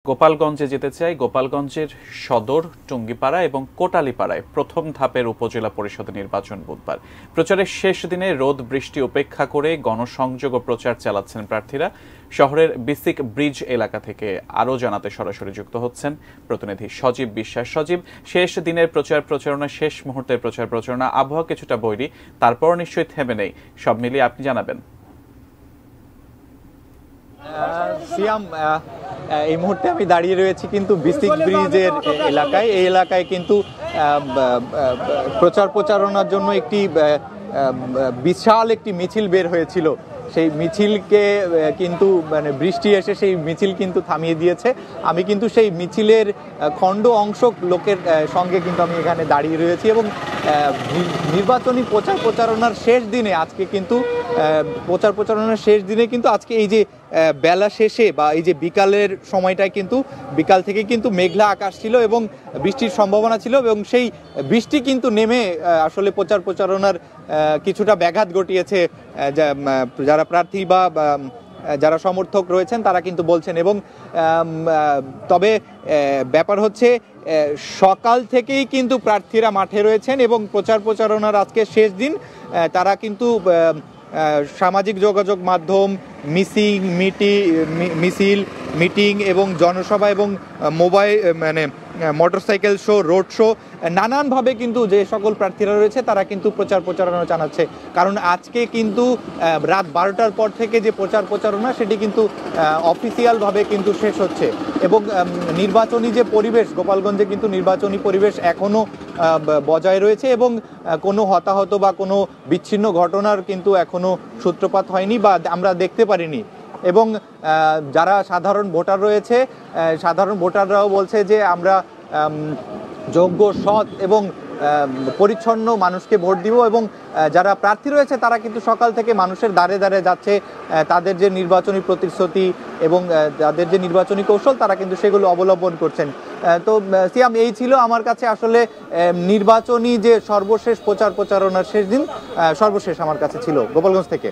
গোপালগঞ্জে যেতে চাই। গোপালগঞ্জের সদর, টুঙ্গিপাড়া এবং কোটালীপাড়ায় প্রথম ধাপের উপজেলা পরিষদ নির্বাচন বুধবার। প্রচারের শেষ দিনে রোদ বৃষ্টি উপেক্ষা করে গণসংযোগ ও প্রচার চালাচ্ছেন প্রার্থীরা। শহরের বিসিক ব্রিজ এলাকা থেকে আরও জানাতে সরাসরি যুক্ত হচ্ছেন প্রতিনিধি সজীব বিশ্বাস। সজীব, শেষ দিনের প্রচারণা, শেষ মুহূর্তের প্রচারণা, আবহাওয়া কিছুটা বৈরী, তারপর নিশ্চয়ই থেমে নেই। সব মিলিয়ে আপনি জানাবেন। সিয়াম, এই মুহূর্তে আমি দাঁড়িয়ে রয়েছি কিন্তু বিসিক ব্রিজের এলাকায়। এই এলাকায় কিন্তু প্রচারণার জন্য একটি বিশাল একটি মিছিল বের হয়েছিল। সেই মিছিলকে কিন্তু বৃষ্টি এসে সেই মিছিল কিন্তু থামিয়ে দিয়েছে। আমি কিন্তু সেই মিছিলের খণ্ড অংশ লোকের সঙ্গে কিন্তু আমি এখানে দাঁড়িয়ে রয়েছি এবং নির্বাচনী প্রচারণার শেষ দিনে আজকে কিন্তু প্রচারণার শেষ দিনে কিন্তু আজকে এই যে বেলা শেষে বা এই যে বিকালের সময়টায় কিন্তু বিকাল থেকে কিন্তু মেঘলা আকাশ ছিল এবং বৃষ্টির সম্ভাবনা ছিল এবং সেই বৃষ্টি কিন্তু নেমে আসলে প্রচারণার কিছুটা ব্যাঘাত ঘটিয়েছে যারা প্রার্থী বা যারা সমর্থক রয়েছেন তারা কিন্তু বলছেন। এবং তবে ব্যাপার হচ্ছে সকাল থেকেই কিন্তু প্রার্থীরা মাঠে রয়েছেন এবং প্রচারণার আজকে শেষ দিন। তারা কিন্তু সামাজিক যোগাযোগ মাধ্যম, মিছিল, মিটিং এবং জনসভা এবং মোটরসাইকেল শো, রোড শো, নানানভাবে কিন্তু যে সকল প্রার্থীরা রয়েছে তারা কিন্তু প্রচারণা জানাচ্ছে। কারণ আজকে কিন্তু রাত 12টার পর থেকে যে প্রচারণা সেটি কিন্তু অফিসিয়ালভাবে কিন্তু শেষ হচ্ছে এবং নির্বাচনী যে পরিবেশ, গোপালগঞ্জে কিন্তু নির্বাচনী পরিবেশ এখনও বজায় রয়েছে এবং কোনো হতাহত বা কোনো বিচ্ছিন্ন ঘটনার কিন্তু এখনও সূত্রপাত হয়নি বা আমরা দেখতে পারিনি। এবং যারা সাধারণ ভোটার রয়েছে, সাধারণ ভোটাররাও বলছে যে আমরা যোগ্য, সৎ এবং পরিচ্ছন্ন মানুষকে ভোট দিব। এবং যারা প্রার্থী রয়েছে তারা কিন্তু সকাল থেকে মানুষের দ্বারে দ্বারে যাচ্ছে, তাদের যে নির্বাচনী প্রতিশ্রুতি এবং তাদের যে নির্বাচনী কৌশল তারা কিন্তু সেগুলো অবলম্বন করছেন। তো সিয়াম, এই ছিল আমার কাছে আসলে নির্বাচনী যে সর্বশেষ প্রচারণার শেষ দিন, সর্বশেষ আমার কাছে ছিল গোপালগঞ্জ থেকে।